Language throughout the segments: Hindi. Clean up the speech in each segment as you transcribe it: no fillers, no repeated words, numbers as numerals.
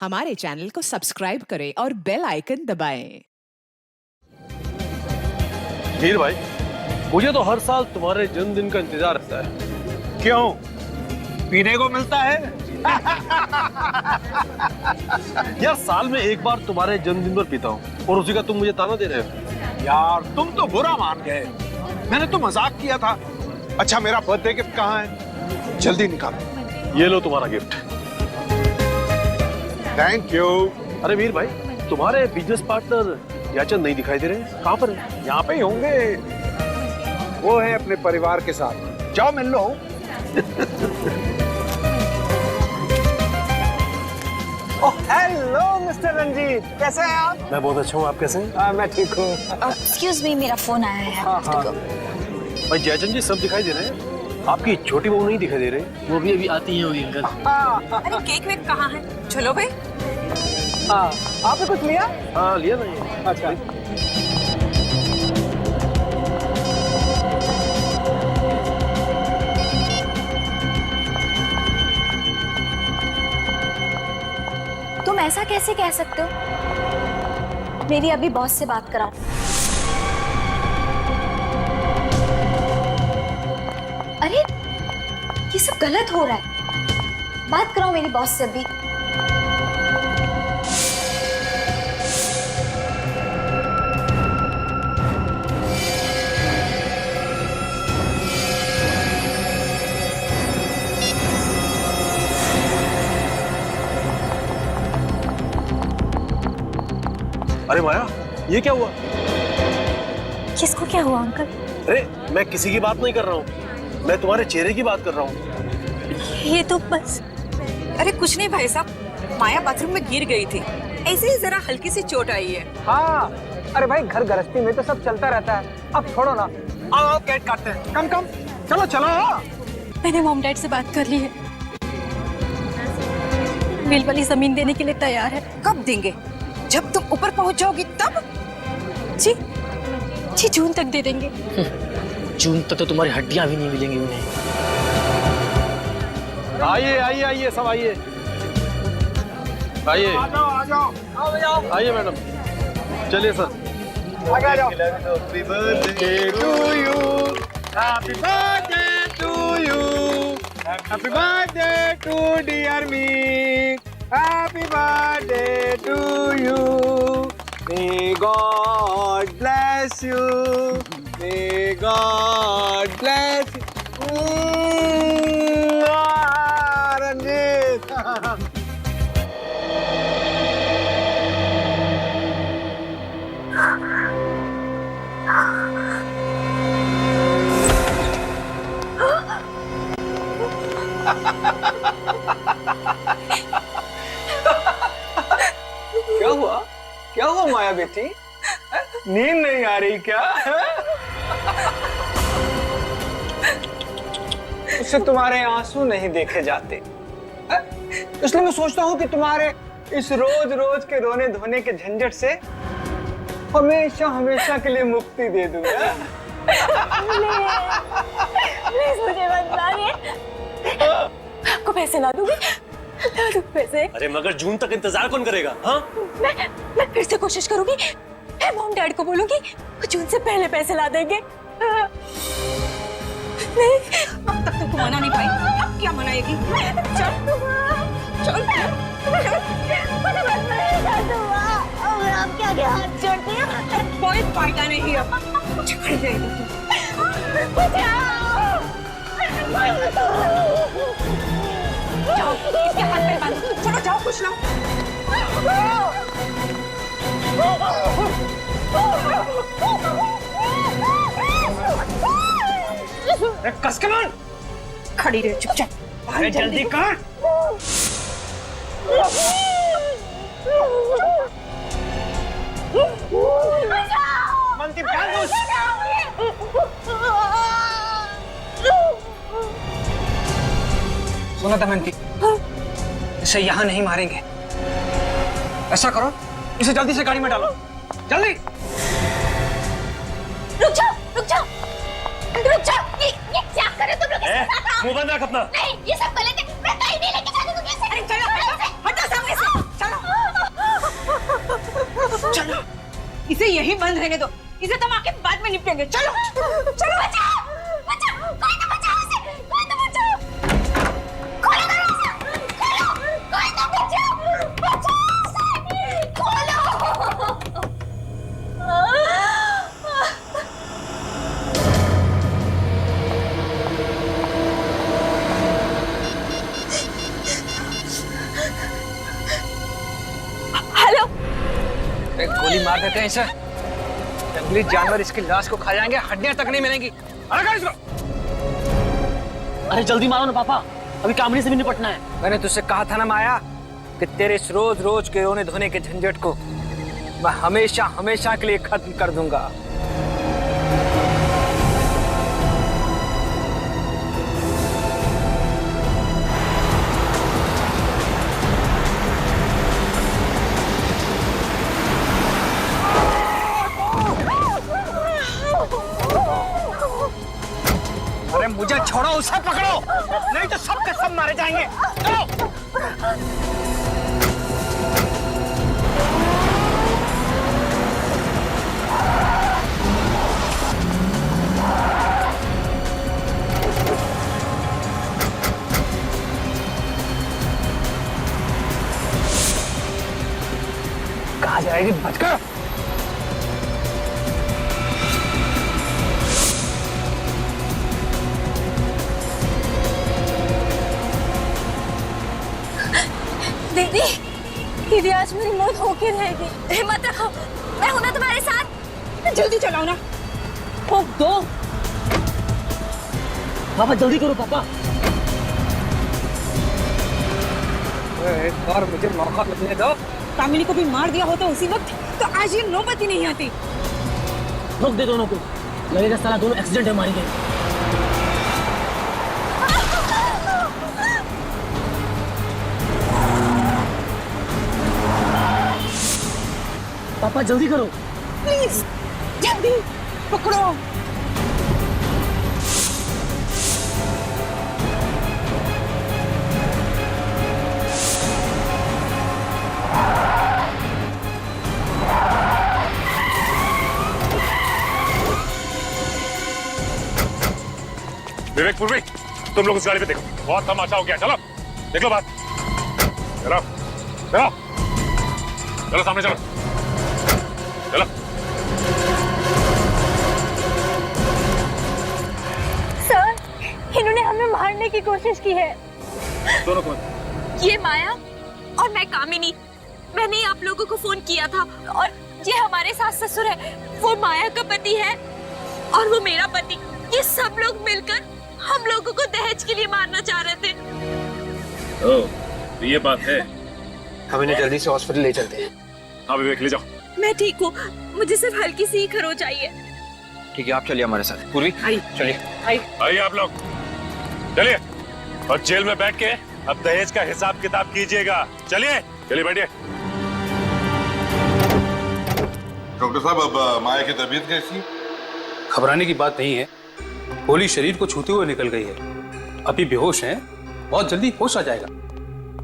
हमारे चैनल को सब्सक्राइब करें और बेल आइकन दबाएं। हीर भाई, मुझे तो हर साल तुम्हारे जन्मदिन का इंतजार रहता है। क्यों? पीने को मिलता है? यार, साल में एक बार तुम्हारे जन्मदिन पर पीता हूँ और उसी का तुम मुझे ताना दे रहे हो। यार तुम तो बुरा मान गए। मैंने तो मजाक किया था। अच्छा, मेरा बर्थडे गिफ्ट कहाँ है? जल्दी निकालो। ये लो तुम्हारा गिफ्ट। Thank you. अरे वीर भाई, तुम्हारे बिजनेस पार्टनर याचन नहीं दिखाई दे रहे, कहाँ पर है? यहाँ पे ही होंगे। वो है अपने परिवार के साथ। जाओ मिल लो। ओह हेलो मिस्टर रंजीत, कैसे हैं आप? मैं बहुत अच्छा हूँ, आप कैसे हैं? मैं ठीक हूँ। एक्सक्यूज मी, मेरा फोन आया है। भाई जयचंद जी सब दिखाई दे रहे हैं, आपकी छोटी बहू नहीं दिखाई दे रही। वो भी अभी आती ही होगी अंकल। अरे केक वेक कहाँ है? चलो भाई। आपने कुछ लिया? हाँ लिया ना ये। अच्छा। तुम ऐसा कैसे कह सकते हो? मेरी अभी बॉस से बात कराओ। अरे ये सब गलत हो रहा है। बात कराओ मेरी बॉस से अभी। अरे माया, ये क्या हुआ? किसको क्या हुआ अंकल? अरे मैं किसी की बात नहीं कर रहा हूँ, मैं तुम्हारे चेहरे की बात कर रहा हूँ। ये तो बस। अरे कुछ नहीं भाई साहब, माया बाथरूम में गिर गई थी, ऐसे ही जरा हल्की सी चोट आई है। हाँ, अरे भाई घर गृहस्थी में तो सब चलता रहता है। अब छोड़ो ना, आओ केक काटते हैं। कम कम, चलो चलो। मैंने मॉम डैड से बात कर ली है, मिल वाली जमीन देने के लिए तैयार है। कब देंगे? जब तुम ऊपर पहुंच जाओगी तब? जी जी, जून तक दे देंगे। जून तक तो तुम्हारी हड्डियां भी नहीं मिलेंगी उन्हें। आइए आइए आइए, सब आइए आइए। आ जाओ। आइए मैडम, चलिए सर। आगे आ जाओ। Happy birthday to you. Happy birthday to you. Happy birthday to dear me. Happy birthday to you. May God bless you. May God bless you. Ranjit. क्या हुआ? क्या हुआ माया बेटी? नींद नहीं आ रही क्या? उससे तुम्हारे आंसू नहीं देखे जाते, इसलिए मैं सोचता हूँ कि तुम्हारे इस रोज रोज के रोने धोने के झंझट से हमेशा हमेशा के लिए मुक्ति दे दूंगा। प्लीज मुझे मत मारिए। आपको पैसे ला दूंगी, ला दूं पैसे। अरे मगर जून तक इंतजार कौन करेगा? हाँ, मैं फिर से कोशिश करूंगी। मैं मॉम डैड को बोलूंगी, वो जून से पहले पैसे ला देंगे। नहीं, अब तक तो तू मना नहीं पाई, अब क्या मनाएगी? चल चल आप क्या क्या हाथ छोड़ती हैं? कोई फायदा नहीं अब, कुछ कर जाएगी तू। जाओ, इसके हाथ पैर बांधो। चलो जाओ, कुछ लाओ। कस के मार। खड़ी रहे चुपचाप। अरे जल्दी कर। मंती प्यार दो। सुना था मंती, इसे यहाँ नहीं मारेंगे। ऐसा करो, इसे जल्दी से गाड़ी में डालो, जल्दी। रुक जाओ, रुक जाओ, रुक जाओ। ये क्या करे तुम लोग? मुंह बंद रख अपना। नहीं, ये सब गलत है। मैं कहीं नहीं लेके जाने दूंगी इसे। अरे चलो हटो सामने से, चलो। यही बंद रहने दो, इसे तो हम आके बाद में निपटेंगे। चलो चलो, बचाओ बचाओ, कोई तो बचाओ इसे, कोई तो बचाओ, खोलो दरवाजा, खोलो, कोई तो बचाओ, बचाओ इसे, खोलो। हेलो, एक गोली मार देते हैं इसे, जंगली जानवर इसकी लाश को खा जाएंगे, हड्डियां तक नहीं मिलेंगी। अरे कर इसको। अरे जल्दी मारो ना पापा, अभी कामनी से भी निपटना है। मैंने तुझसे कहा था ना माया कि तेरे इस रोज रोज के रोने धोने के झंझट को मैं हमेशा हमेशा के लिए खत्म कर दूंगा। अरे मुझे छोड़ो, उसे पकड़ो, नहीं तो सब के सब मारे जाएंगे। चलो। कहाँ जाएगी, बचकर। दीदी, दीदी आज मेरी मौत होके रहेगी। हिम्मत रखो, मैं हूं ना तुम्हारे साथ। जल्दी चलाओ ना, ठोक दो। पापा जल्दी करो पापा। एक बार मुझे मौका मिलने दो। कामिनी को भी मार दिया होता उसी वक्त तो आज ये नौबत ही नहीं आती। रोक दे दोनों को, लगेगा साला दोनों एक्सीडेंट है मारी गए। पापा जल्दी करो प्लीज, जल्दी पकड़ो। विवेक पूर्वी, तुम लोग इस गाड़ी पे देखो, बहुत तमाशा हो गया। चलो देख लो बात। चलो चलो चलो, सामने चलो चलो। सर, इन्होंने हमें मारने की कोशिश की है। दोनों कौन? ये माया और मैं कामिनी। मैंने ही आप लोगों को फोन किया था, और ये हमारे सास ससुर है। वो माया का पति है और वो मेरा पति। ये सब लोग मिलकर हम लोगों को दहेज के लिए मारना चाह रहे थे। ओह, तो ये बात है। हम इन्हें जल्दी से हॉस्पिटल ले चलते हैं। हाँ विवेक, ले जाओ। मैं ठीक हूँ, मुझे सिर्फ हल्की सी खरोच आई है। ठीक है, आप चलिए हमारे साथ। पूर्वी चलिए। आइए आप लोग, चलिए। और जेल में बैठ के अब दहेज का हिसाब किताब कीजिएगा। चलिए चलिए, बैठिए। डॉक्टर साहब, अब माया की तबीयत कैसी है? घबराने की बात नहीं है, गोली शरीर को छूते हुए निकल गई है। अभी बेहोश हैं, बहुत जल्दी होश आ जाएगा।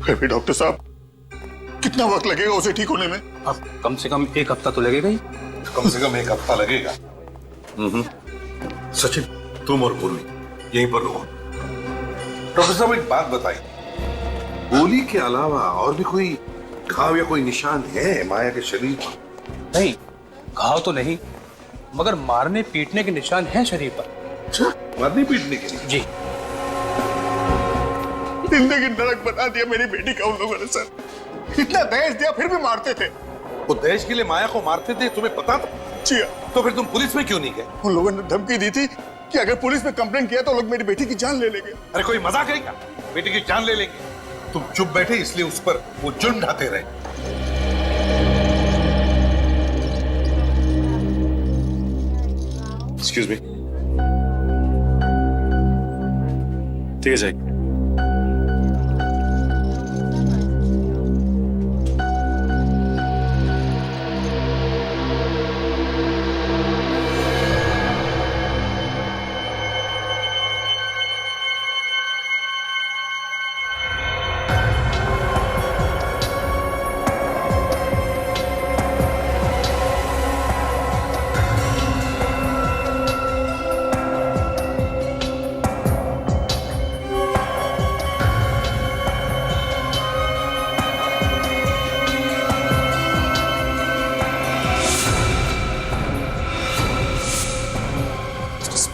फिर भी डॉक्टर साहब, कितना वक्त लगेगा उसे ठीक होने में? अब कम से कम 1 हफ्ता तो लगेगा ही। कम से कम 1 हफ्ता लगेगा। सचिन, तुम और पूर्वी यहीं पर रहो। डॉक्टर साहब, एक बात बताइए, गोली के अलावा और भी कोई घाव या कोई निशान है माया के शरीर पर? नहीं, घाव तो नहीं, मगर मारने पीटने के निशान हैं शरीर पर। अच्छा, मारने पीटने के लिए? जी। जिंदगी नरक बना दिया मेरी बेटी का उन लोगों ने सर। इतना दहेज दिया फिर भी मारते थे। वो दहेज के लिए माया को मारते थे, तुम्हें पता था? जी। तो फिर तुम पुलिस में क्यों नहीं गए? उन लोगों ने धमकी दी थी कि अगर पुलिस में कंप्लेंट किया तो लोग मेरी बेटी की जान ले लेंगे। अरे कोई मजाक है क्या? बेटी की जान ले लेंगे? तुम चुप बैठे इसलिए उस पर वो जुर्म ढाते रहे। Excuse me. ठीक है जाइए।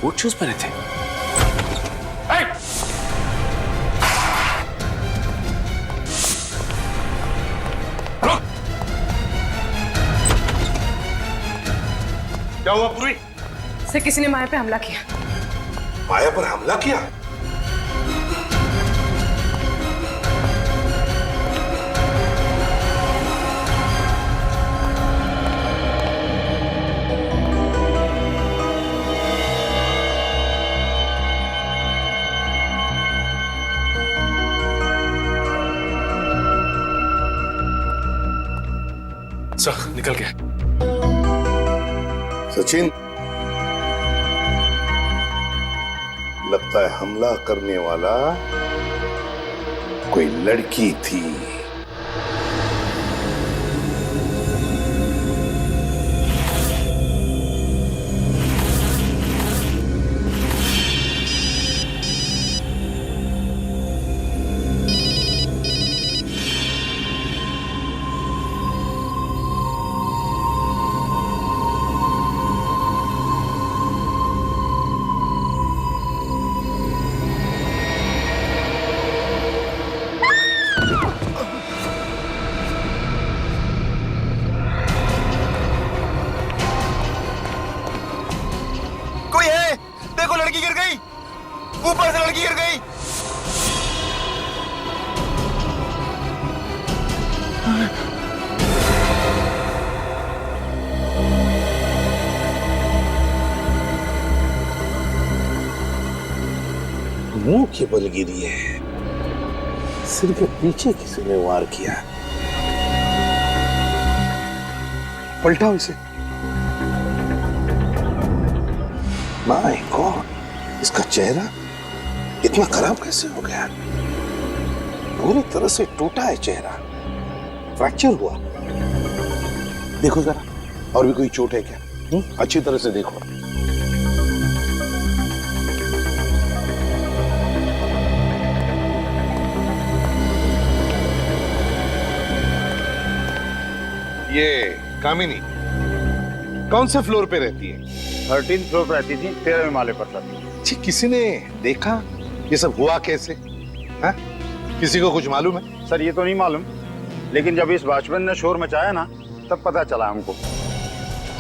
स्पोर्ट शूज पहने थे। क्या हुआ पूरी? सर किसी ने माया पे हमला किया। माया पर हमला किया? सर निकल गया। सचिन, लगता है हमला करने वाला कोई लड़की थी। देखो लड़की गिर गई, ऊपर से लड़की गिर गई। मुंह के बल गिरी है, सिर के पीछे किसी ने वार किया। पलटाओ इसे। माय गॉड, इसका चेहरा इतना खराब कैसे हो गया? पूरी तरह से टूटा है चेहरा, फ्रैक्चर हुआ। देखो जरा, और भी कोई चोट है क्या? अच्छी तरह से देखो। ये कामिनी कौन से फ्लोर पे रहती है? 13th फ्लोर पर रहती थी, 13वें माले पर रहती थी। जी, किसी ने देखा ये सब हुआ कैसे? हा? किसी को कुछ मालूम है? सर ये तो नहीं मालूम, लेकिन जब इस वॉचमैन ने शोर मचाया ना, तब पता चला हमको।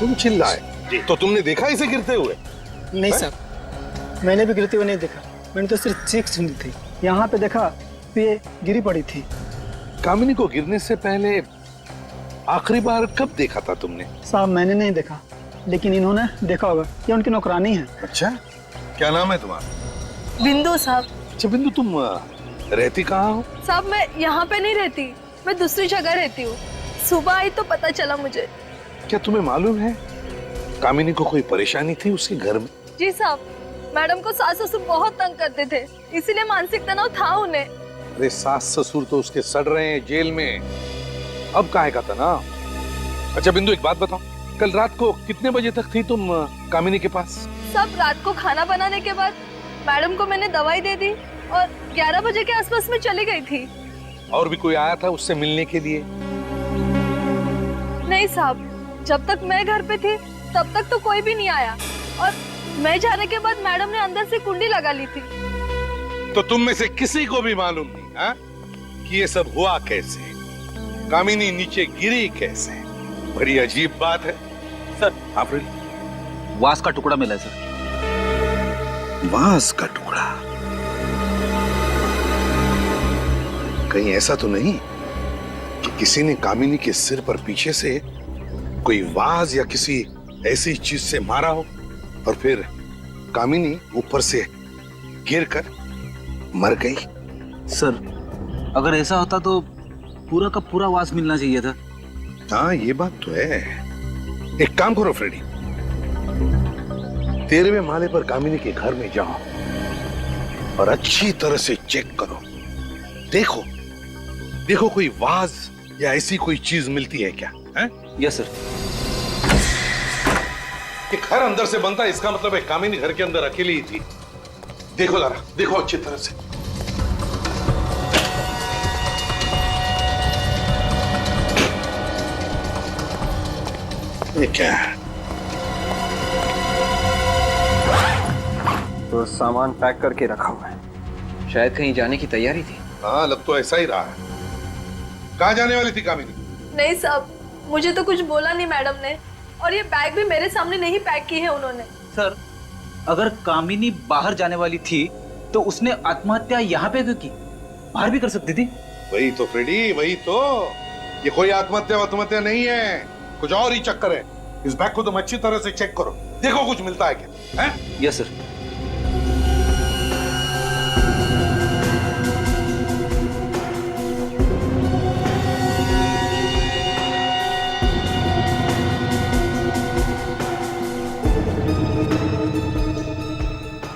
तुम चिल्लाए तो तुमने देखा इसे गिरते हुए? नहीं सर, मैंने भी गिरते हुए नहीं देखा, मैंने तो सिर्फ चीख सुनी थी। यहाँ पे देखा तो ये गिरी पड़ी थी। कामिनी को गिरने से पहले आखिरी बार कब देखा था तुमने? साहब मैंने नहीं देखा, लेकिन इन्होंने देखा होगा, ये उनकी नौकरानी है। अच्छा, क्या नाम है तुम्हारा? बिंदु साहब। अच्छा बिंदु, तुम रहती कहाँ हो? साहब मैं यहाँ पे नहीं रहती, मैं दूसरी जगह रहती हूँ। सुबह आई तो पता चला मुझे। क्या तुम्हें मालूम है कामिनी को कोई परेशानी थी उसके घर में? जी साहब, मैडम को सास ससुर बहुत तंग करते थे, इसीलिए मानसिक तनाव था उन्हें। अरे सास ससुर तो उसके सड़ रहे हैं जेल में, अब काहे का तनाव? अच्छा बिंदु, एक बात बताओ, कल रात को कितने बजे तक थी तुम कामिनी के पास? सब रात को खाना बनाने के बाद मैडम को मैंने दवाई दे दी और 11 बजे के आसपास में चली गई थी। और भी कोई आया था उससे मिलने के लिए? नहीं साहब, जब तक मैं घर पे थी तब तक तो कोई भी नहीं आया, और मैं जाने के बाद मैडम ने अंदर से कुंडी लगा ली थी। तो तुम में से किसी को भी मालूम नहीं हा? कि ये सब हुआ कैसे? कामिनी नीचे गिरी कैसे? बड़ी अजीब बात है सर। आप वास का टुकड़ा मिला है सर। वास का टुकड़ा? कहीं ऐसा तो नहीं कि किसी ने कामिनी के सिर पर पीछे से कोई वाज या किसी ऐसी चीज से मारा हो और फिर कामिनी ऊपर से गिरकर मर गई? सर अगर ऐसा होता तो पूरा का पूरा वास मिलना चाहिए था। हाँ ये बात तो है। एक काम करो फ्रेडी, 13वें माले पर कामिनी के घर में जाओ और अच्छी तरह से चेक करो। देखो देखो कोई वाज या ऐसी कोई चीज मिलती है क्या? है? Yes sir. कि घर अंदर से बनता है, इसका मतलब है कामिनी घर के अंदर अकेली ही थी। देखो जरा, देखो अच्छी तरह से। ये क्या है? तो सामान पैक करके रखा हुआ है, शायद कहीं जाने की तैयारी थी। हाँ, लग तो ऐसा ही रहा है। कहाँ जाने वाली थी कामिनी? नहीं साहब, मुझे तो कुछ बोला नहीं मैडम ने, और ये बैग भी मेरे सामने नहीं पैक की है उन्होंने। सर, अगर कामिनी बाहर जाने वाली थी तो उसने आत्महत्या यहाँ पे क्यों की? बाहर भी कर सकती थी। वही तो फ्रेडी, वही तो। ये कोई आत्महत्या नहीं है, कुछ और ही चक्कर है। इस बैग को तुम अच्छी तरह से चेक करो, देखो कुछ मिलता है क्या? हैं? Yes sir.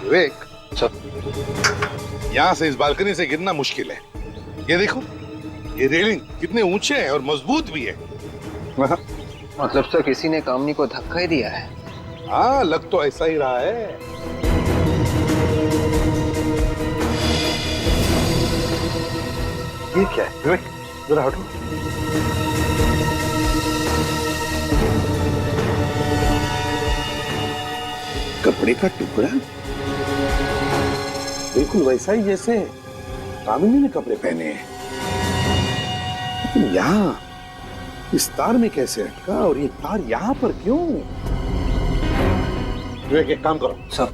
विवेक, यहाँ से इस बालकनी से गिरना मुश्किल है। ये देखो, ये रेलिंग कितने ऊंचे हैं और मजबूत भी है। मतलब सर किसी ने कामिनी को धक्का ही दिया है। हाँ, लग तो ऐसा ही रहा है। ये क्या है विवेक? जरा हटो। कपड़े का टुकड़ा बिल्कुल वैसा ही जैसे कामिनी ने कपड़े पहने हैं, लेकिन यहाँ इस तार में कैसे अटका और ये तार यहाँ पर क्यों? विवेक, एक काम करो सर,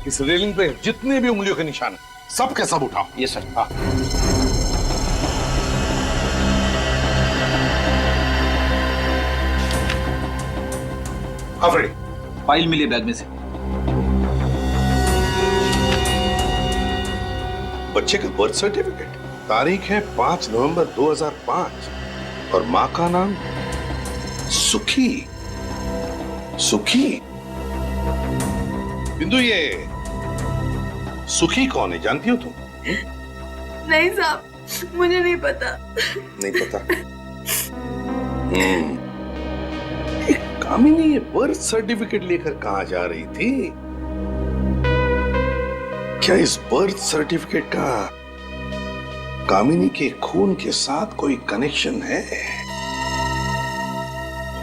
इस रेलिंग पे जितने भी उंगलियों के निशान हैं, सब के सब उठाओ। ये सर। हाँ। फ्रेडी, फाइल मिली बैग में से। बच्चे का बर्थ सर्टिफिकेट, तारीख है 5 नवंबर 2005 और माँ का नाम सुखी। सुखी? बिंदु, ये सुखी कौन है, जानती हो तुम? नहीं साहब, मुझे नहीं पता। नहीं पता? कामिनी ये बर्थ सर्टिफिकेट लेकर कहां जा रही थी? क्या इस बर्थ सर्टिफिकेट का कामिनी के खून के साथ कोई कनेक्शन है?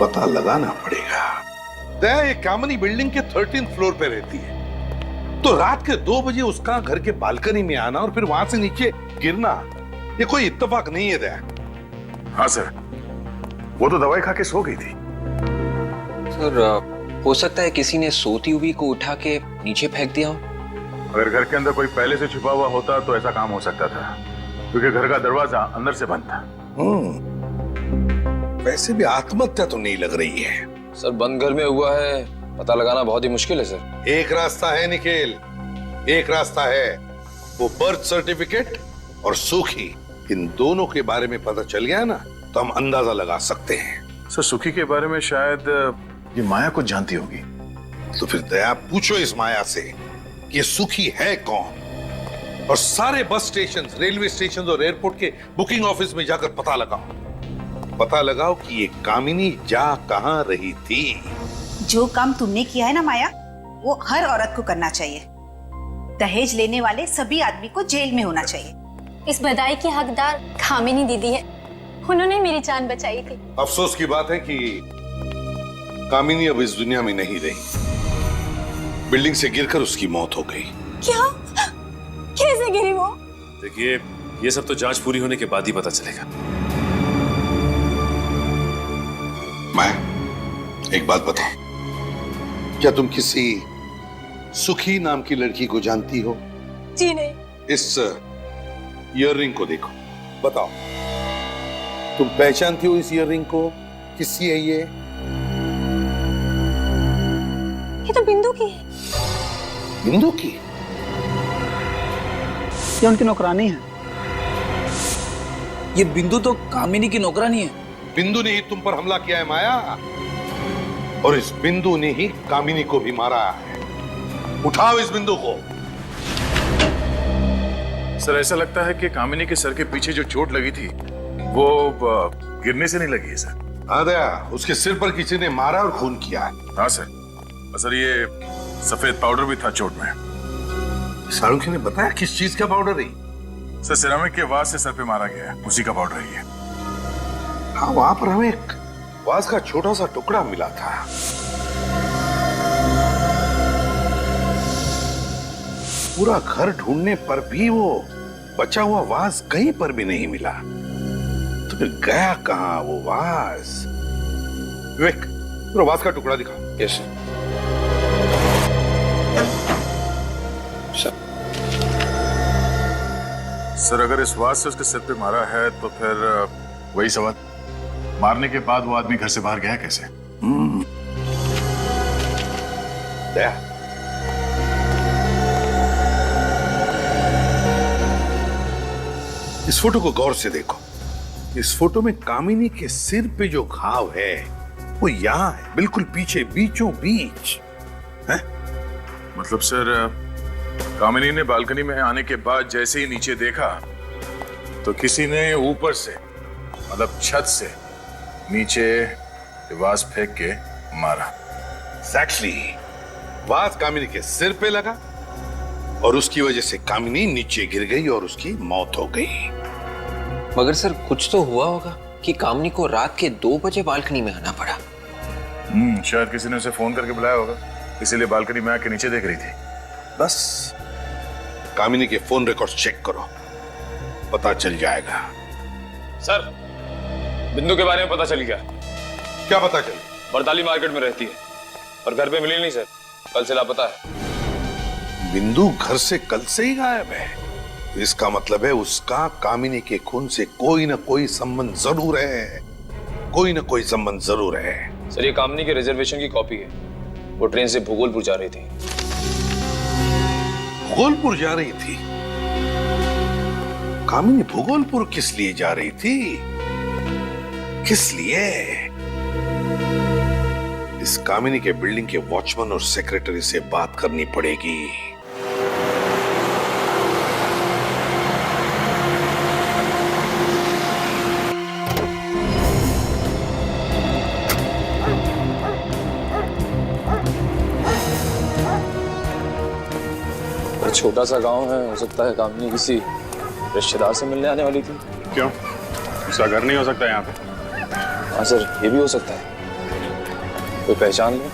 पता लगाना पड़ेगा। ये कामिनी बिल्डिंग के 13th फ्लोर पे रहती है, तो रात के 2 बजे उसका घर के बालकनी में आना और फिर वहां से नीचे गिरना, ये कोई इत्तेफाक नहीं है दया। हाँ सर, वो तो दवाई खा के सो गई थी। सर, हो सकता है किसी ने सोती हुई को उठा के नीचे फेंक दिया हो। अगर घर के अंदर कोई पहले से छुपा हुआ होता तो ऐसा काम हो सकता था, क्योंकि घर का दरवाजा अंदर से बंद था। वैसे भी आत्महत्या तो नहीं लग रही है। सर, बंद घर में हुआ है, पता लगाना बहुत ही मुश्किल है सर। एक रास्ता है निखिल, एक रास्ता है। वो बर्थ सर्टिफिकेट और सुखी, इन दोनों के बारे में पता चल गया ना, तो हम अंदाजा लगा सकते हैं। सर, सुखी के बारे में शायद ये माया कुछ जानती होगी। तो फिर दया, पूछो इस माया से कि सुखी है कौन, और सारे बस स्टेशन, रेलवे स्टेशन और एयरपोर्ट के बुकिंग ऑफिस में जाकर पता लगाओ कि ये कामिनी जा कहां रही थी। जो काम तुमने किया है ना माया, वो हर औरत को करना चाहिए। दहेज लेने वाले सभी आदमी को जेल में होना चाहिए। इस बधाई की हकदार कामिनी दीदी है, उन्होंने मेरी जान बचाई थी। अफसोस की बात है कि कामिनी अब इस दुनिया में नहीं रही। बिल्डिंग से गिरकर उसकी मौत हो गई। क्या? कैसे गिरी वो? देखिए, ये सब तो जांच पूरी होने के बाद ही पता चलेगा। मैं एक बात बताओ, क्या तुम किसी सुखी नाम की लड़की को जानती हो? जी नहीं। इस ईयररिंग को देखो, बताओ तुम पहचानती हो इस ईयररिंग को? किसकी है ये? ये तो बिंदु की है। बिंदु की? ये उनकी नौकरानी है। ये बिंदु तो कामिनी की नौकरानी है। बिंदु ने ही तुम पर हमला किया है माया, और इस बिंदु ने ही कामिनी को भी मारा है। उठाओ इस बिंदु को। सर, ऐसा लगता है कि कामिनी के सर के पीछे जो चोट लगी थी वो गिरने से नहीं लगी है सर। हाँ दया, उसके सिर पर किसी ने मारा और खून किया है। हाँ सर। सर, ये सफेद पाउडर भी था चोट में। सारुखी ने बताया किस चीज का पाउडर है? सर, सिरामिक के वास से सर पे मारा गया है, उसी का पाउडर है ये। हाँ, वहां पर हमें एक वास का छोटा सा टुकड़ा मिला था। पूरा घर ढूंढने पर भी वो बचा हुआ वाज कहीं पर भी नहीं मिला। तो फिर गया कहां वो वाज? विवेक, पूरा वाज का टुकड़ा दिखा। यस सर, अगर इस वाज से उसके सिर पे मारा है तो फिर वही सवाल, मारने के बाद वो आदमी घर से बाहर गया कैसे? दया, इस फोटो को गौर से देखो। इस फोटो में कामिनी के सिर पे जो घाव है वो यहां है, बिल्कुल पीछे, बीचों बीच है। मतलब सर, कामिनी ने बालकनी में आने के बाद जैसे ही नीचे देखा तो किसी ने ऊपर से, मतलब छत से नीचे वाज फेंक के मारा। एग्जैक्टली, वाज कामिनी के सिर पे लगा और उसकी वजह से कामिनी नीचे गिर गई और उसकी मौत हो गई। मगर सर, कुछ तो हुआ होगा कि कामिनी को रात के 2 बजे बालकनी में आना पड़ा। शायद किसी ने उसे फोन करके बुलाया होगा, इसीलिए बालकनी में आके नीचे देख रही थी। बस कामिनी के फोन रिकॉर्ड चेक करो, पता चल जाएगा। सर, बिंदु के बारे में पता चल गया। क्या पता चल? बरताली मार्केट में रहती है और घर पे मिली नहीं सर, कल से लापता है। बिंदु घर से कल से ही गायब है, इसका मतलब है उसका कामिनी के खून से कोई ना कोई संबंध जरूर है, कोई ना कोई संबंध जरूर है। सर, ये कामिनी के रिजर्वेशन की कॉपी है। वो ट्रेन से भूगोलपुर जा रही थी। भूगोलपुर जा रही थी? कामिनी भूगोलपुर किस लिए जा रही थी? किस लिए? इस कामिनी के बिल्डिंग के वॉचमैन और सेक्रेटरी से बात करनी पड़ेगी। छोटा सा गांव है, हो सकता है कामिनी किसी रिश्तेदार से मिलने आने वाली थी। क्यों? उसका घर नहीं हो सकता यहाँ पे? हाँ सर, ये भी हो सकता है। कोई पहचान लो।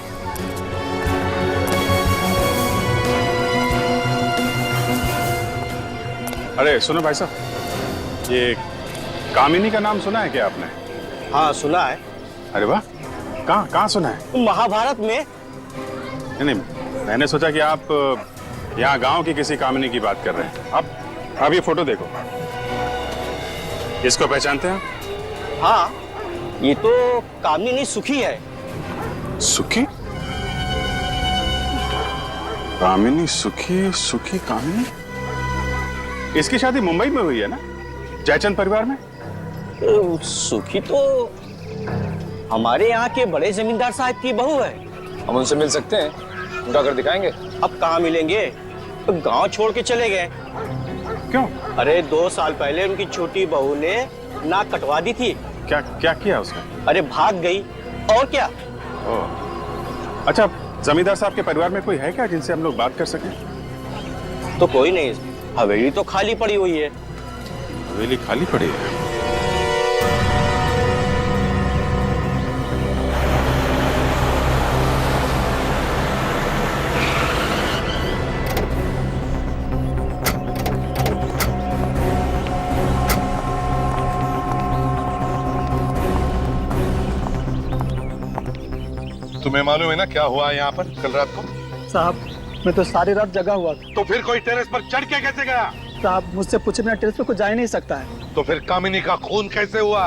अरे सुनो भाई साहब, ये कामिनी का नाम सुना है क्या आपने? हाँ सुना है। अरे वाह, कहाँ सुना है? महाभारत में। नहीं, मैंने सोचा कि आप यहाँ गांव की किसी कामिनी की बात कर रहे हैं। अब ये फोटो देखो, इसको पहचानते हैं? हाँ, ये तो कामिनी सुखी है। सुखी? कामिनी सुखी, सुखी कामिनी। इसकी शादी मुंबई में हुई है ना, जयचंद परिवार में? सुखी तो हमारे यहाँ के बड़े जमींदार साहब की बहू है। हम उनसे मिल सकते हैं? उनका घर दिखाएंगे? अब कहाँ मिलेंगे, तो गांव छोड़ के चले गए। क्यों? अरे 2 साल पहले उनकी छोटी बहू ने नाक कटवा दी थी। क्या किया उसने? अरे भाग गई, और क्या। अच्छा, जमींदार साहब के परिवार में कोई है क्या जिनसे हम लोग बात कर सकें? तो कोई नहीं, हवेली तो खाली पड़ी हुई है। हवेली खाली पड़ी है? तुम्हें मालूम है ना क्या हुआ यहाँ पर कल रात को? साहब, मैं तो सारी रात जगा हुआ था। तो फिर कोई टेरेस पर चढ़ के कैसे गया? साहब, मुझसे पूछे बिना टेरेस पे कोई जा ही नहीं सकता है। तो फिर कामिनी का खून कैसे हुआ?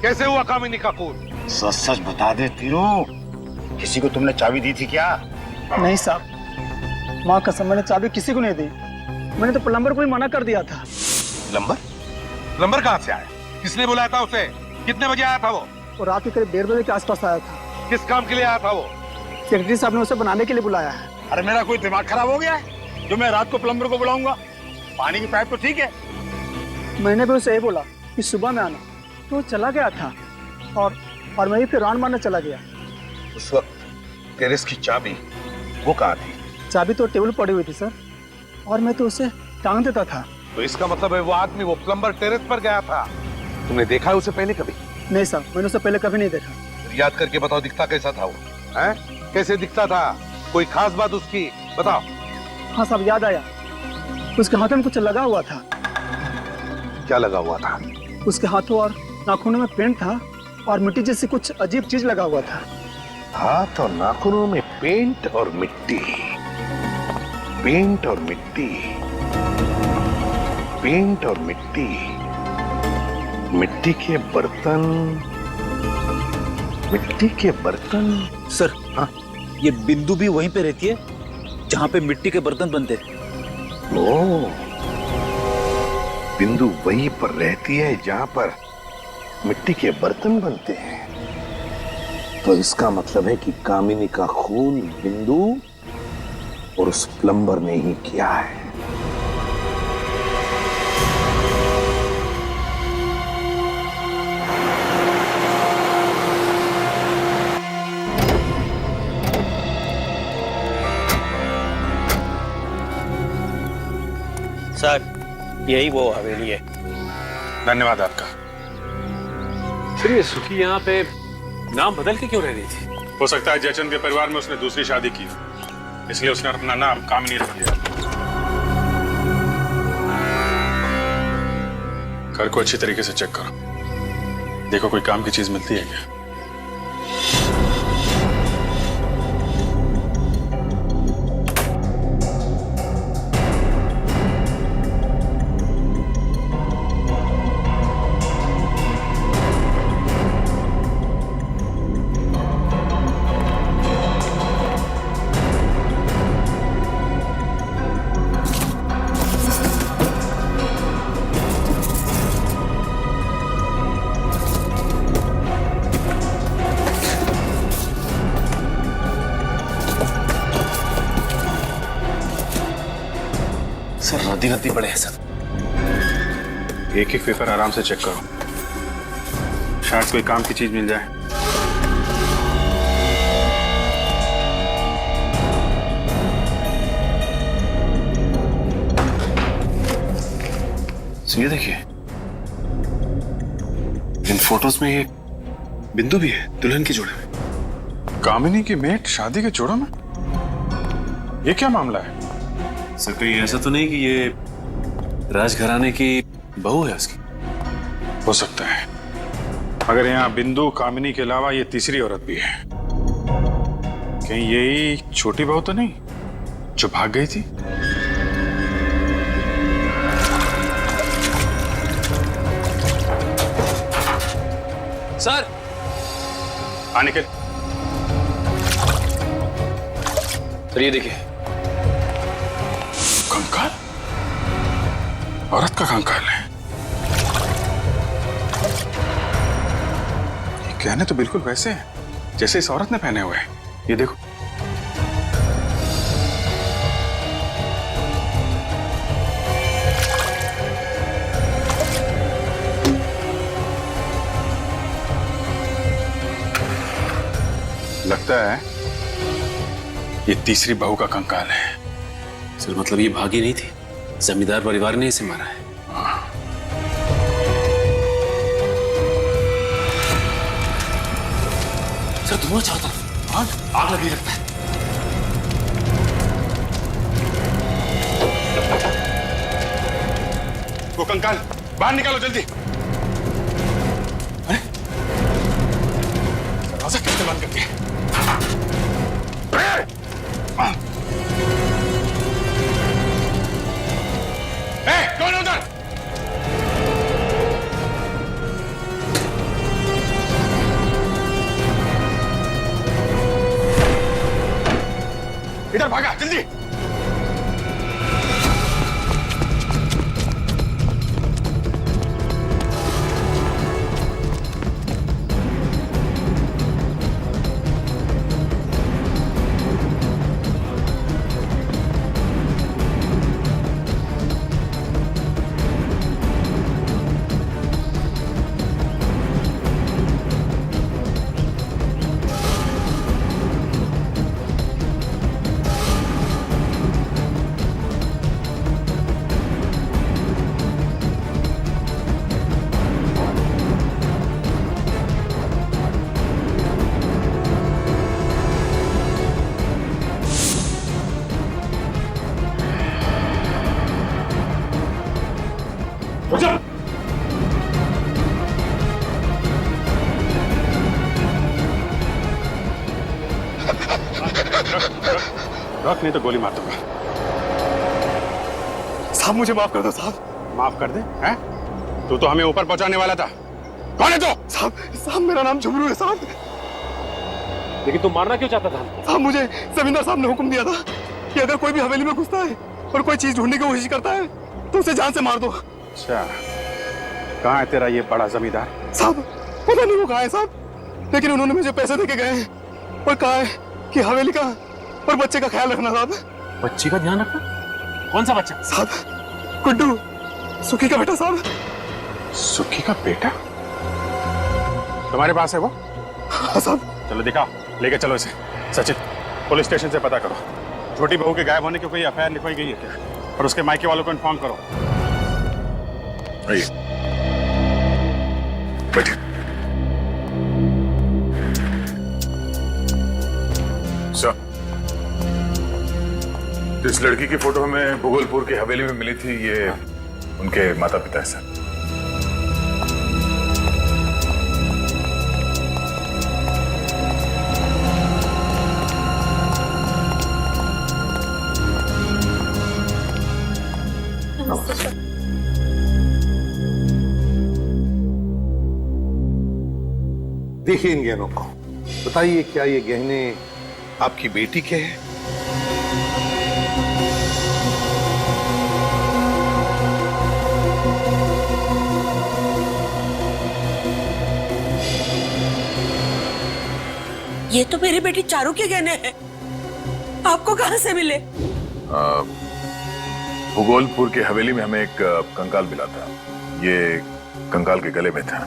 कैसे हुआ कामिनी का खून? सच सच बता दे तीरों, किसी को तुमने चाबी दी थी क्या? नहीं साहब, माँ कसम, मैंने चाबी किसी को नहीं दी। मैंने तो प्लम्बर को ही मना कर दिया था। प्लम्बर कहाँ से आया? किसने बुलाया था उसे? कितने बजे आया था वो? रात के करीब 1:30 बजे के आसपास आया था। किस काम के लिए आया था वो? सेक्रेटरी साहब ने उसे बनाने के लिए बुलाया है। अरे मेरा कोई दिमाग खराब हो गया है जो मैं रात को प्लम्बर को बुलाऊंगा? पानी की पाइप तो ठीक है। मैंने भी उसे यही बोला कि सुबह में आना, तो वो चला गया था और मैं ही फिर राउंड मारने चला गया। उस वक्त टेरेस की चाबी वो कहाँ थी? चाबी तो टेबल पड़ी हुई थी सर, और मैं तो उसे टांग देता था। तो इसका मतलब है वो आदमी, वो प्लम्बर टेरेस पर गया था। तुमने देखा है उसे पहले कभी? नहीं साहब, मैंने उसे पहले कभी नहीं देखा। याद करके बताओ, दिखता कैसा था वो? हैं? कैसे दिखता था? कोई खास बात उसकी बताओ। हाँ साहब, याद आया। उसके हाथों में कुछ लगा हुआ था। क्या लगा हुआ था? उसके हाथों और नाखूनों में पेंट था और मिट्टी जैसी कुछ अजीब चीज लगा हुआ था। हाथ और नाखूनों में पेंट और मिट्टी, पेंट और मिट्टी, पेंट और मिट्टी, मिट्टी के बर्तन, मिट्टी के बर्तन। सर हाँ, ये बिंदु भी वहीं पे रहती है जहां पे मिट्टी के बर्तन बनते हैं। ओह, बिंदु वहीं पर रहती है जहां पर मिट्टी के बर्तन बनते हैं। तो इसका मतलब है कि कामिनी का खून बिंदु और उस प्लम्बर ने ही किया है। सर यही वो हवेली है। धन्यवाद आपका। फिर ये सुखी यहाँ पे नाम बदल के क्यों रह रही थी? हो सकता है जयचंद के परिवार में उसने दूसरी शादी की, इसलिए उसने अपना नाम कामिनी रख लिया। घर को अच्छी तरीके से चेक करो, देखो कोई काम की चीज मिलती है क्या। सर रद्दी रद्दी पड़े हैं सब। एक एक पेपर आराम से चेक करो, शायद कोई काम की चीज मिल जाए। ये देखिए, इन फोटोज में ये बिंदु भी है दुल्हन की जोड़े में। कामिनी की मेट शादी के जोड़ों में? ये क्या मामला है? सर कहीं ऐसा तो नहीं कि ये राजघराने की बहू है उसकी? हो सकता है, मगर यहाँ बिंदु कामिनी के अलावा ये तीसरी औरत भी है। कहीं यही छोटी बहू तो नहीं जो भाग गई थी? सर आने के सर ये देखिए, कंकाल, औरत का कंकाल है। ये गहने तो बिल्कुल वैसे हैं जैसे इस औरत ने पहने हुए हैं। ये देखो, लगता है ये तीसरी बहू का कंकाल है। सर मतलब ये भागी नहीं थी, जमींदार परिवार ने इसे मारा है। सर धुआं चाहता हूं, आग लगी लगता है। वो कंकाल बाहर निकालो जल्दी। अरे दरवाजा कैसे बंद करके? कौन है उधर? इधर भागा जल्दी। रख नहीं तो गोली मार दूंगा। साहब मुझे माफ कर दो साहब। माफ कर दे? हैं? तू तो हमें ऊपर पहुंचाने वाला था। कौन है तू? साहब मेरा नाम झुमरू है साहब। लेकिन तुम मारना क्यों चाहता था? साहब मुझे जमींदार साहब ने हुक्म दिया था कि अगर कोई भी हवेली में घुसता है और कोई चीज ढूंढने की कोशिश करता है तो उसे जान से मार दो। अच्छा, कहाँ है तेरा ये बड़ा जमींदार? साहब पता नहीं वो कहाँ है साहब, लेकिन उन्होंने मुझे पैसे देके गए हैं और कहा है कि हवेली का और बच्चे का ख्याल रखना साहब। बच्चे का ध्यान रखना? कौन सा बच्चा? साहब गुड्डू, सुखी का बेटा साहब। सुखी का बेटा? तुम्हारे पास है वो? हाँ साहब। चलो दिखाओ, लेके चलो इसे। सचिन, पुलिस स्टेशन से पता करो छोटी बहू के गायब होने की कोई एफआईआर लिखवाई गई है क्या, और उसके मायके वालों को इन्फॉर्म करो। आइए, बैठिए। सर, इस लड़की की फोटो हमें भूगोलपुर की हवेली में मिली थी, ये उनके माता पिता है सर। देखिए इन गहनों को, बताइए क्या ये गहने आपकी बेटी के हैं? ये तो मेरी बेटी चारू के गहने हैं। आपको कहां से मिले? भूगोलपुर की हवेली में हमें एक कंकाल मिला था, ये कंकाल के गले में था।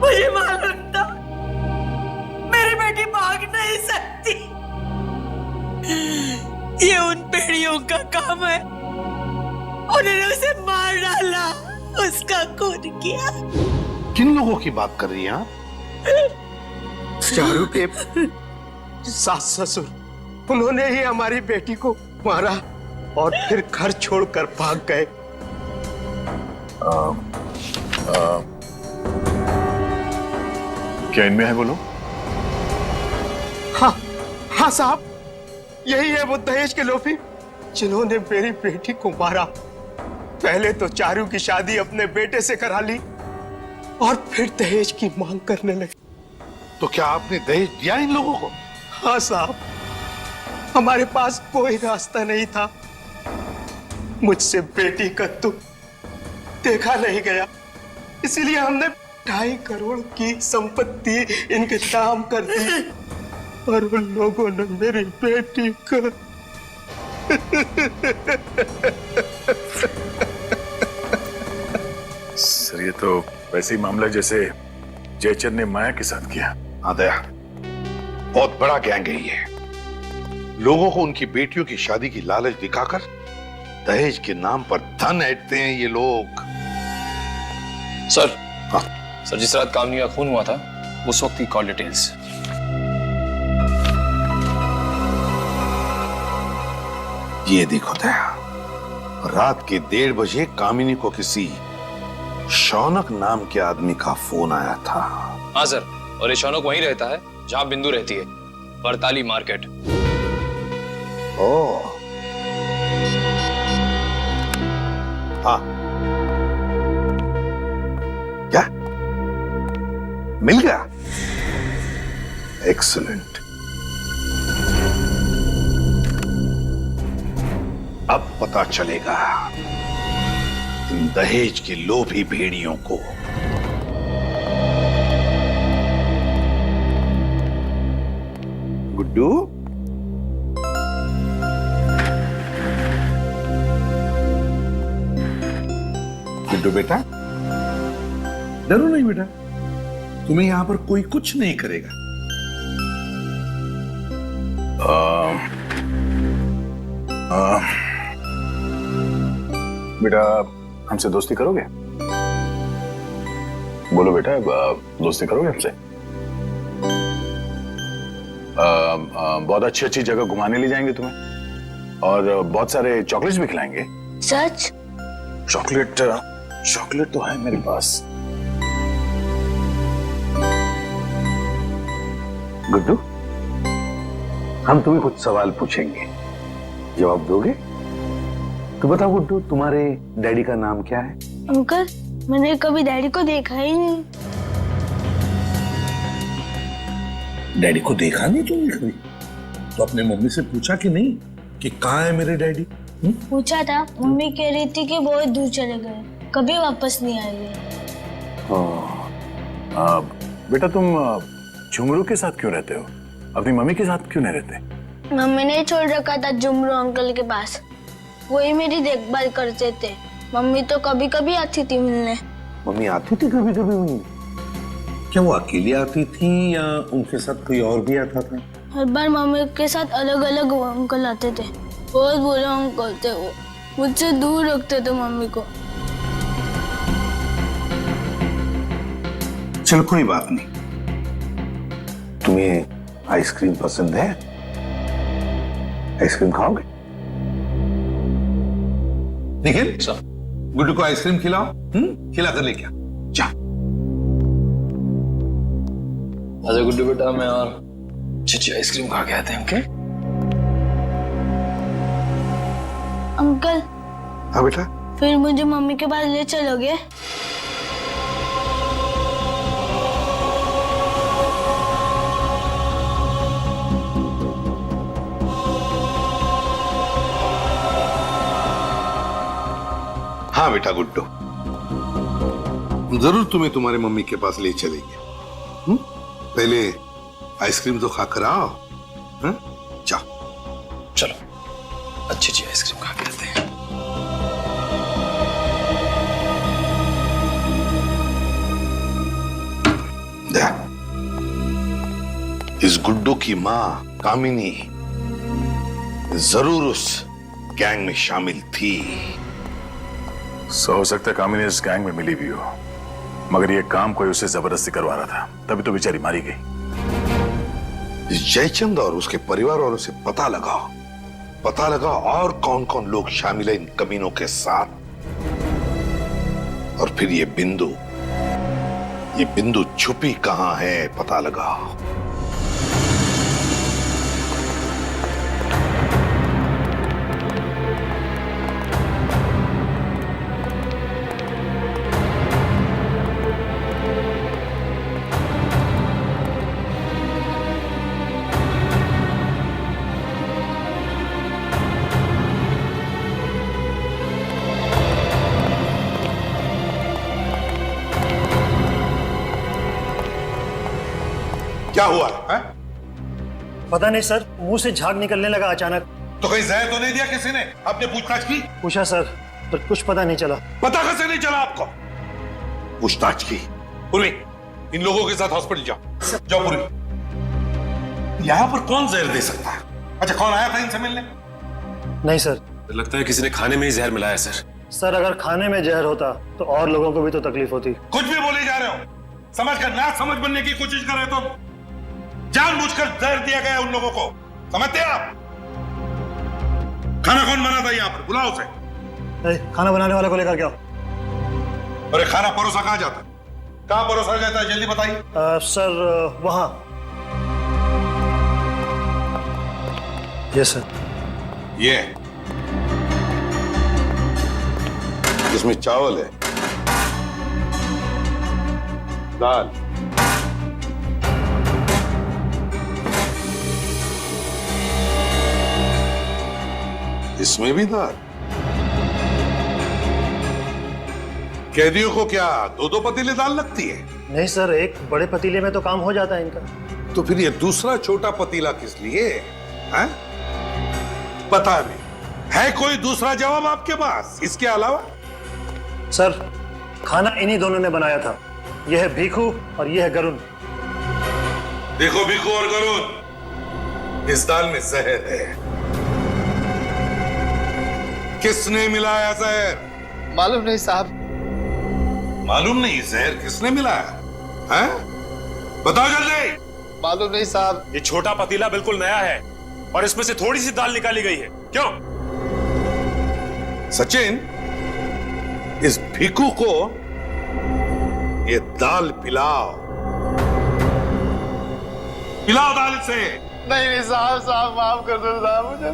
मुझे मालूम था मेरी बेटी भाग नहीं सकती। ये उन पेड़ियों का काम है, उन्होंने उसे मार डाला, उसका खून किया। किन लोगों की बात कर रही हैं आप? चारू के सास ससुर, उन्होंने ही हमारी बेटी को मारा और फिर घर छोड़कर भाग गए। क्या इनमें है बोलो? हाँ हाँ साहब, यही है वो दहेज के लोभी जिन्होंने मेरी बेटी को मारा। पहले तो चारू की शादी अपने बेटे से करा ली और फिर दहेज की मांग करने लगे। तो क्या आपने दहेज दिया इन लोगों को? हाँ साहब, हमारे पास कोई रास्ता नहीं था। मुझसे बेटी का दुख देखा नहीं गया, इसीलिए हमने 2.5 करोड़ की संपत्ति इनके नाम कर दी और उन लोगों ने मेरी बेटी को सर ये तो वैसे ही मामला जैसे जयचंद ने माया के साथ किया। हाँ दया, बहुत बड़ा गैंग है ये। लोगों को उनकी बेटियों की शादी की लालच दिखाकर दहेज के नाम पर धन ऐंठते हैं ये लोग। सर, हाँ सर, जिस रात कामनी का खून हुआ था उस वक्त की कॉल डिटेल्स। ये देखो दया, रात के 1:30 बजे कामिनी को किसी शौनक नाम के आदमी का फोन आया था। हाँ सर, और ये शौनक वहीं रहता है जहां बिंदु रहती है, बरताली मार्केट। ओह, हाँ, क्या मिल गया? एक्सीलेंट। अब पता चलेगा इन दहेज के लोभी भेड़ियों को। गुड्डू, गुड्डू बेटा, डरो नहीं बेटा, तुम्हें यहां पर कोई कुछ नहीं करेगा। बेटा हमसे दोस्ती करोगे? बोलो बेटा, दोस्ती करोगे हमसे? बहुत अच्छी अच्छी जगह घुमाने ले जाएंगे तुम्हें और बहुत सारे चॉकलेट्स भी खिलाएंगे। सच? चॉकलेट चॉकलेट तो है मेरे पास। गुड्डू, हम तुम्हें कुछ सवाल पूछेंगे, जवाब दोगे? तो बताओ गुड्डू, तुम्हारे डैडी का नाम क्या है? अंकल, मैंने कभी डैडी को देखा ही नहीं। डैडी को देखा नहीं तुमने कभी? तो अपने मम्मी से पूछा कि नहीं कि कहाँ है मेरे डैडी? पूछा था, मम्मी कह रही थी कि बहुत दूर चले गए, कभी वापस नहीं आएंगे। बेटा तुम झुमरू के साथ क्यों रहते हो? अपनी मम्मी के साथ क्यों नहीं रहते? मम्मी ने छोड़ रखा था झुमरू अंकल के पास, वही मेरी देखभाल करते थे। मम्मी तो कभी कभी आती थी मिलने। मम्मी आती थी कभी कभी मिलने? क्या वो अकेली आती थी या उनके साथ कोई और भी आता था? हर बार मम्मी के साथ अलग अलग अंकल आते थे। बहुत बुरा अंकल थे वो, मुझसे दूर रखते थे मम्मी को। चलो कोई बात नहीं। तुम्हें आइसक्रीम पसंद है? आइसक्रीम खाओगे? निखिल, गुड्डू को आइसक्रीम खिलाओ। खिला कर लेके आ। जा। आजा गुड्डू बेटा, मैं और चची आइसक्रीम खा के आते हैं। Okay uncle. हाँ बेटा। फिर मुझे मम्मी के पास ले चलोगे? हाँ बेटा गुड्डू, जरूर तुम्हें तुम्हारे मम्मी के पास ले चलेंगे। पहले आइसक्रीम तो खाकर आओ। जाओ। चलो, अच्छी अच्छी आइसक्रीम खा के आते हैं। इस गुड्डू की माँ कामिनी जरूर उस गैंग में शामिल थी। हो सकता है कामिनी इस गैंग में मिली भी हो, मगर ये काम कोई उसे जबरदस्ती करवा रहा था, तभी तो बेचारी मारी गई। इस जयचंद और उसके परिवार वालों से पता लगाओ और कौन कौन लोग शामिल है इन कमीनों के साथ। और फिर ये बिंदु छुपी कहां है पता लगाओ। क्या हुआ है? पता नहीं सर, मुंह से झाग निकलने लगा अचानक। तो कहीं जहर तो नहीं दिया किसी ने? आपने पूछताछ की? पूछा सर, पर कुछ पता नहीं चला। पता कैसे नहीं चला आपको? पूछताछ की। पूर्वी, इन लोगों के साथ हॉस्पिटल जाओ पूर्वी। यहाँ पर कौन जहर दे सकता है? अच्छा, कौन आया था इनसे मिलने? नहीं सर। लगता है किसी ने खाने में ही जहर मिलाया सर। सर, अगर खाने में जहर होता तो और लोगों को भी तो तकलीफ होती। कुछ भी बोले जा रहे हो, समझ कर ना समझ बनने की कोशिश कर रहे हो तुम। जानबूझकर जहर दिया गया उन लोगों को, समझते हैं आप? खाना कौन बना था यहाँ पर? बुलाओ उसे। खाना बनाने वाले को लेकर क्या? अरे खाना परोसा कहाँ जाता? कहाँ परोसा जाता है? जल्दी बताइए। सर, वहां। Yes sir. ये इसमें चावल है, दाल, इसमें भी दाल। कैदियों को क्या दो दो पतीले दाल लगती है? नहीं सर, एक बड़े पतीले में तो काम हो जाता है इनका। तो फिर ये दूसरा छोटा पतीला किस लिए है? पता नहीं। है कोई दूसरा जवाब आपके पास इसके अलावा? सर, खाना इन्हीं दोनों ने बनाया था। यह है भीखू और यह है गरुण। देखो भीखू और गरुण, इस दाल में जहर है। किसने मिलाया जहर? मालूम नहीं साहब। मालूम नहीं? जहर किसने मिलाया है? बताओ जल्दी। मालूम नहीं साहब। ये छोटा पतीला बिल्कुल नया है और इसमें से थोड़ी सी दाल निकाली गई है। क्यों? सचिन, ये क्या हो रहा है? क्या हो रहा है? बताओ जल्दी। मालूम नहीं साहब। ये छोटा पतीला बिल्कुल नया है और इसमें से थोड़ी सी दाल निकाली गई है। क्यों? सचिन, ये छोटा पतीला बिल्कुल नया है और इसमें से थोड़ी सी दाल निकाली गई है। क्यों? इस भिखू को ये दाल पिलाओ, पिलाओ दाल से। नहीं नहीं साहब, साहब माफ कर दो साहब मुझे।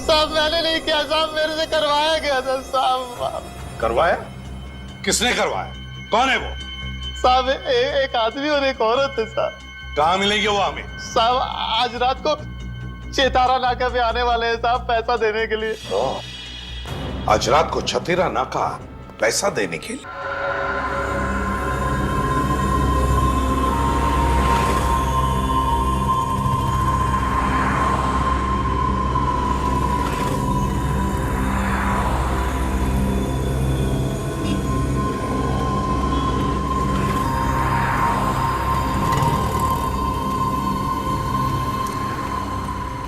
साहब मैंने नहीं किया साहब, मेरे से करवाया गया था साहब। करवाया? किसने करवाया? कौन है वो? साहब एक आदमी और एक औरत है साहब। कहाँ मिलेंगे वो हमें? साहब आज रात को चेतारा नाका पे आने वाले हैं साहब, पैसा देने के लिए। आज रात को छतेरा नाका पैसा देने के लिए?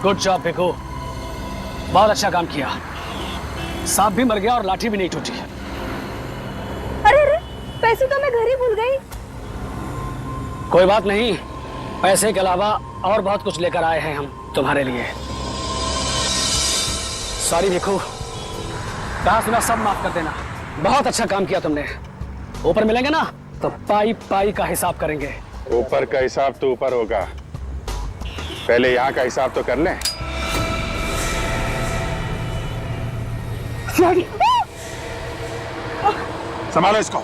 गुड जॉब भिखू, बहुत अच्छा काम किया। सांप भी मर गया और लाठी भी नहीं टूटी। अरे अरे, पैसे तो मैं घर ही भूल गई। कोई बात नहीं, पैसे के अलावा और बहुत कुछ लेकर आए हैं हम तुम्हारे लिए। सॉरी भिखू, कहा सुना सब माफ कर देना। बहुत अच्छा काम किया तुमने। ऊपर मिलेंगे ना तो पाई पाई का हिसाब करेंगे। ऊपर का हिसाब तो ऊपर होगा, पहले यहाँ का हिसाब तो कर लें। संभालो इसको।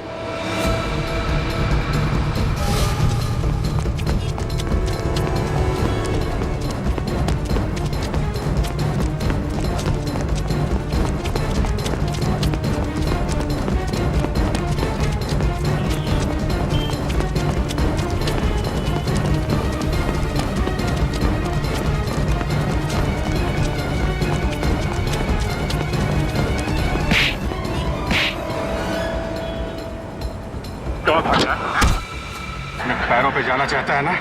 पैरों पे जाना चाहता है ना,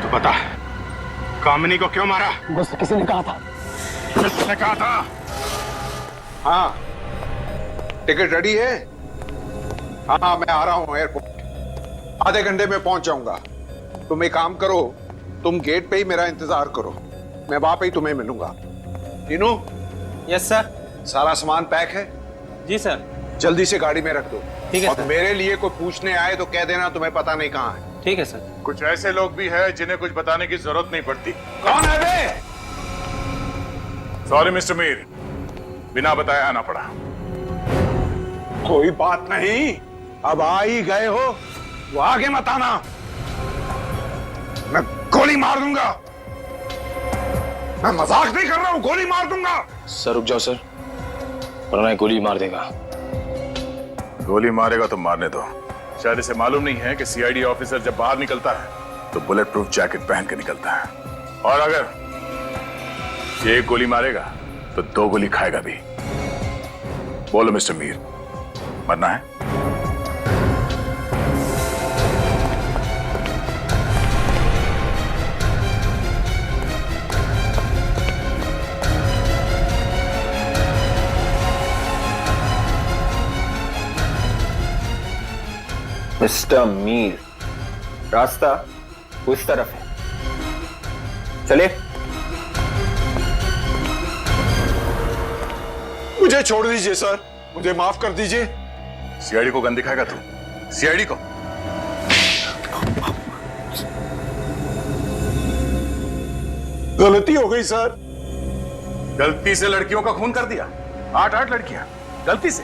तो बता कामिनी को क्यों मारा? बस किसी ने कहा था। किसने कहा था? हाँ, टिकट रेडी है? हाँ मैं आ रहा हूँ एयरपोर्ट, आधे घंटे में पहुंच जाऊंगा। तुम एक काम करो, तुम गेट पे ही मेरा इंतजार करो, मैं वहां पे ही तुम्हें मिलूंगा। तीनू? Yes sir. सारा सामान पैक है? जी सर। जल्दी से गाड़ी में रख दो। ठीक है और सर। मेरे लिए कोई पूछने आए तो कह देना तुम्हें पता नहीं कहाँ है। ठीक है सर। कुछ ऐसे लोग भी हैं जिन्हें कुछ बताने की जरूरत नहीं पड़ती। कौन है बे? सॉरी मिस्टर मीर, बिना बताए आना पड़ा। कोई बात नहीं, अब आ ही गए हो, वो आगे मत आना, मैं गोली मार दूंगा। मैं मजाक नहीं कर रहा हूं, गोली मार दूंगा। सर रुक जाओ सर, वरना गोली मार देगा। गोली मारेगा तो मारने दो। शायद इसे मालूम नहीं है कि सीआईडी ऑफिसर जब बाहर निकलता है तो बुलेट प्रूफ जैकेट पहन के निकलता है, और अगर एक गोली मारेगा तो 2 गोली खाएगा भी। बोलो मिस्टर मीर, मरना है? मिस्टर मीर, रास्ता उस तरफ है, चले। मुझे छोड़ दीजिए सर, मुझे माफ कर दीजिए। सीआईडी को गन दिखाएगा तू? सीआईडी को? गलती हो गई सर। गलती से लड़कियों का खून कर दिया? 8 लड़कियां गलती से?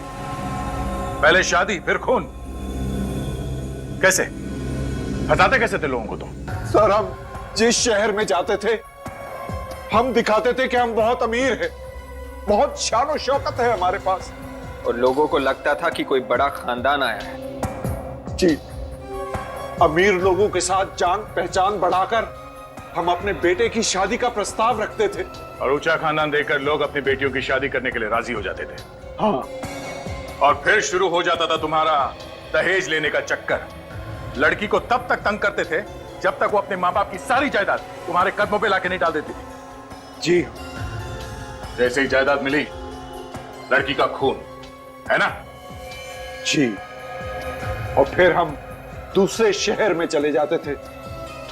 पहले शादी फिर खून? कैसे हटाते कैसे थे लोगों को तुम? सर हम जिस शहर में जाते थे हम दिखाते थे कि हम बहुत अमीर हैं, बहुत शान और शौकत है हमारे पास, और लोगों को लगता था कि कोई बड़ा खानदान आया है। जी, अमीर लोगों के साथ जान पहचान बढ़ाकर हम अपने बेटे की शादी का प्रस्ताव रखते थे, और ऊंचा खानदान देखकर लोग अपनी बेटियों की शादी करने के लिए राजी हो जाते थे। हाँ, और फिर शुरू हो जाता था तुम्हारा दहेज लेने का चक्कर। लड़की को तब तक तंग करते थे जब तक वो अपने माँ बाप की सारी जायदाद तुम्हारे कदमों पे लाके नहीं डाल देती थी। जी, जैसे ही जायदाद मिली, लड़की का खून, है ना? जी, और फिर हम दूसरे शहर में चले जाते थे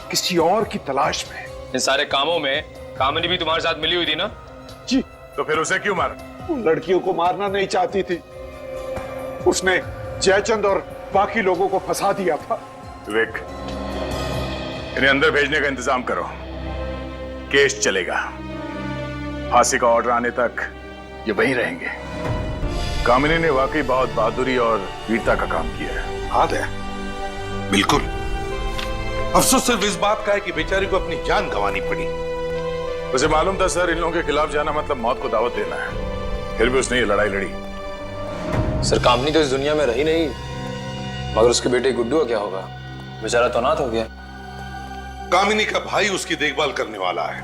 किसी और की तलाश में। इन सारे कामों में कामिनी भी तुम्हारे साथ मिली हुई थी ना? जी। तो फिर उसे क्यों मारा? वो लड़कियों को मारना नहीं चाहती थी, उसने जयचंद और बाकी लोगों को फंसा दिया था। विवेक, इन्हें अंदर भेजने का इंतजाम करो। केस चलेगा, फांसी का ऑर्डर आने तक ये वहीं रहेंगे। कामिनी ने वाकई बहुत बहादुरी और वीरता का काम किया है। हाँ दया, बिल्कुल। अफसोस सिर्फ इस बात का है कि बेचारी को अपनी जान गंवानी पड़ी। उसे मालूम था सर, इन लोगों के खिलाफ जाना मतलब मौत को दावत देना है, फिर भी उसने ये लड़ाई लड़ी। सर कामनी तो इस दुनिया में रही नहीं, मगर उसके बेटे गुड्डू का क्या होगा? बेचारा तो अनाथ हो गया। कामिनी का भाई उसकी देखभाल करने वाला है।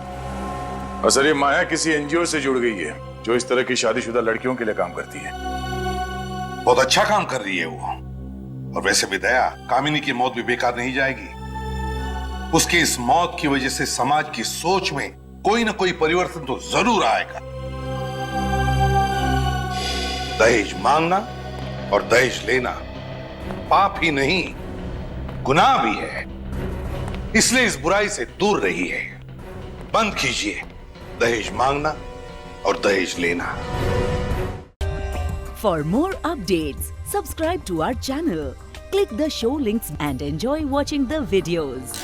और सर ये माया किसी एनजीओ से जुड़ गई है जो इस तरह की शादीशुदा लड़कियों के लिए काम करती है। बहुत अच्छा काम कर रही है वो। और वैसे भी दया, कामिनी की मौत भी बेकार नहीं जाएगी। उसकी इस मौत की वजह से समाज की सोच में कोई ना कोई परिवर्तन तो जरूर आएगा। दहेज मांगना और दहेज लेना पाप ही नहीं, गुनाह भी है। इसलिए इस बुराई से दूर रहिए। बंद कीजिए दहेज मांगना और दहेज लेना। For more updates, subscribe to our channel, click the show links and enjoy watching the videos.